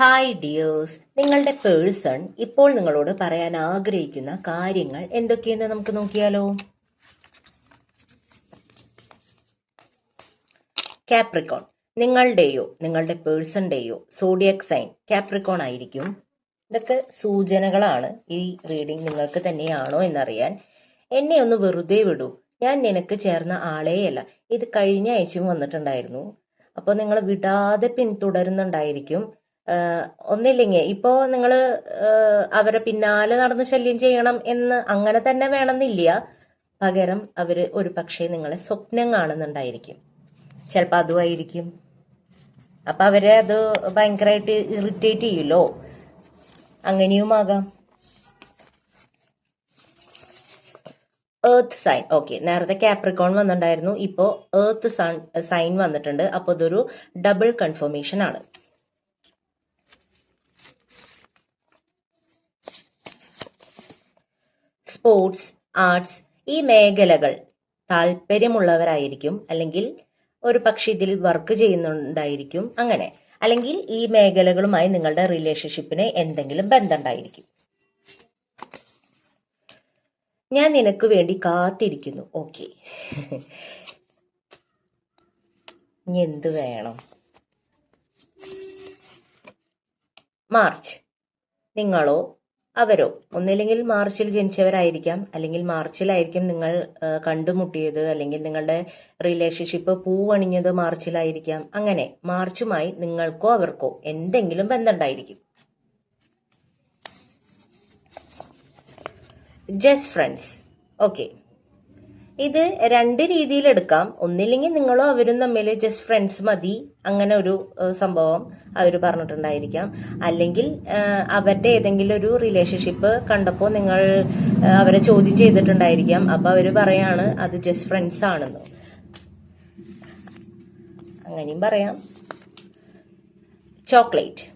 Hi dears, നിങ്ങളുടെ person ഇപ്പോൾ നിങ്ങളോട് പറയാൻ ആഗ്രഹിക്കുന്ന കാര്യങ്ങൾ എന്തൊക്കെയെന്ന് നമുക്ക് നോക്കിയാലോ. കാപ്രിക്കോൺ, നിങ്ങളുടെയോ നിങ്ങളുടെ പേഴ്സണിന്റെയോ സോഡിയക് സൈൻ കാപ്രിക്കോൺ ആയിരിക്കും. ഇതൊക്കെ സൂചനകളാണ്. ഈ റീഡിംഗ് നിങ്ങൾക്ക് തന്നെയാണോ എന്നറിയാൻ. എന്നെ ഒന്ന് വെറുതെ വിടൂ, ഞാൻ നിനക്ക് ചേർന്ന ആളെയല്ല. ഇത് കഴിഞ്ഞ ആഴ്ചയും വന്നിട്ടുണ്ടായിരുന്നു. അപ്പോൾ നിങ്ങൾ വിടാതെ പിന്തുടരുന്നുണ്ടായിരിക്കും. ഒന്നില്ലെങ്കിൽ ഇപ്പോൾ നിങ്ങൾ അവരെ പിന്നാലെ നടന്ന് ശല്യം ചെയ്യണം എന്ന് അങ്ങനെ തന്നെ വേണമെന്നില്ല. പകരം അവർ ഒരു പക്ഷേ നിങ്ങളെ സ്വപ്നം കാണുന്നുണ്ടായിരിക്കും. ചിലപ്പോൾ അതുമായിരിക്കും. അപ്പം അവരെ അത് ഭയങ്കരമായിട്ട് ഇറിറ്റേറ്റ് ചെയ്യുമല്ലോ, അങ്ങനെയുമാകാം. Earth sign, okay. നേരത്തെ കാപ്രിക്കോൺ വന്നിട്ടുണ്ടായിരുന്നു, ഇപ്പോൾ എർത്ത് സൈൻ വന്നിട്ടുണ്ട്. അപ്പോൾ ഇതൊരു ഡബിൾ കൺഫർമേഷൻ ആണ്. സ്പോർട്സ്, ആർട്സ്, ഈ മേഖലകൾ താല്പര്യമുള്ളവരായിരിക്കും. അല്ലെങ്കിൽ ഒരു പക്ഷെ ഇതിൽ വർക്ക് ചെയ്യുന്നുണ്ടായിരിക്കും. അങ്ങനെ അല്ലെങ്കിൽ ഈ മേഖലകളുമായി നിങ്ങളുടെ റിലേഷൻഷിപ്പിന് എന്തെങ്കിലും ബന്ധമുണ്ടായിരിക്കും. ഞാൻ നിനക്ക് വേണ്ടി കാത്തിരിക്കുന്നു. ഓക്കെ, ഇനി എന്ത് വേണം? മാർച്ച്, നിങ്ങളോ അവരോ ഒന്നില്ലെങ്കിൽ മാർച്ചിൽ ജനിച്ചവരായിരിക്കാം, അല്ലെങ്കിൽ മാർച്ചിലായിരിക്കും നിങ്ങൾ കണ്ടുമുട്ടിയത്, അല്ലെങ്കിൽ നിങ്ങളുടെ റിലേഷൻഷിപ്പ് പൂവണിഞ്ഞത് മാർച്ചിലായിരിക്കാം. അങ്ങനെ മാർച്ചുമായി നിങ്ങൾക്കോ അവർക്കോ എന്തെങ്കിലും ബന്ധമുണ്ടായിരിക്കും. Just friends, okay. ഇത് രണ്ട് രീതിയിൽ എടുക്കാം. ഒന്നില്ലെങ്കിൽ നിങ്ങളോ അവരും തമ്മിൽ ജസ്റ്റ് ഫ്രണ്ട്സ് മതി, അങ്ങനെ ഒരു സംഭവം അവർ പറഞ്ഞിട്ടുണ്ടായിരിക്കാം. അല്ലെങ്കിൽ അവരുടെ ഏതെങ്കിലും ഒരു റിലേഷൻഷിപ്പ് കണ്ടപ്പോൾ നിങ്ങൾ അവരെ ചോദ്യം ചെയ്തിട്ടുണ്ടായിരിക്കാം. അപ്പൊ അവർ പറയാണ് അത് ജസ്റ്റ് ഫ്രണ്ട്സ് ആണെന്ന്. അങ്ങനെയും പറയാം. ചോക്ലേറ്റ്,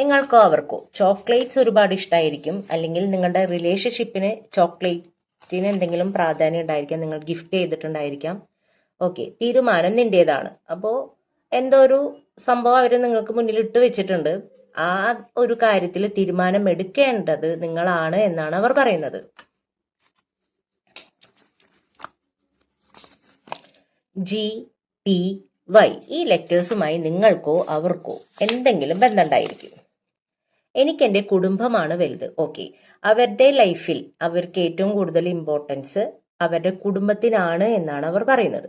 നിങ്ങൾക്കോ അവർക്കോ ചോക്ലേറ്റ്സ് ഒരുപാട് ഇഷ്ടമായിരിക്കും. അല്ലെങ്കിൽ നിങ്ങളുടെ റിലേഷൻഷിപ്പിന് ചോക്ലേറ്റിന് എന്തെങ്കിലും പ്രാധാന്യം ഉണ്ടായിരിക്കാം, നിങ്ങൾ ഗിഫ്റ്റ് ചെയ്തിട്ടുണ്ടായിരിക്കാം. ഓക്കെ, തീരുമാനം നിന്റേതാണ്. അപ്പോൾ എന്തോ ഒരു സംഭവം അവർ നിങ്ങൾക്ക് മുന്നിൽ ഇട്ട് വെച്ചിട്ടുണ്ട്. ആ ഒരു കാര്യത്തിൽ തീരുമാനം എടുക്കേണ്ടത് നിങ്ങളാണ് എന്നാണ് അവർ പറയുന്നത്. GPY, ഈ ലെറ്റേഴ്സുമായി നിങ്ങൾക്കോ അവർക്കോ എന്തെങ്കിലും ബന്ധമുണ്ടായിരിക്കും. എനിക്ക് എൻ്റെ കുടുംബമാണ് വലുത്. ഓക്കെ, അവരുടെ ലൈഫിൽ അവർക്ക് ഏറ്റവും കൂടുതൽ ഇമ്പോർട്ടൻസ് അവരുടെ കുടുംബത്തിനാണ് എന്നാണ് അവർ പറയുന്നത്.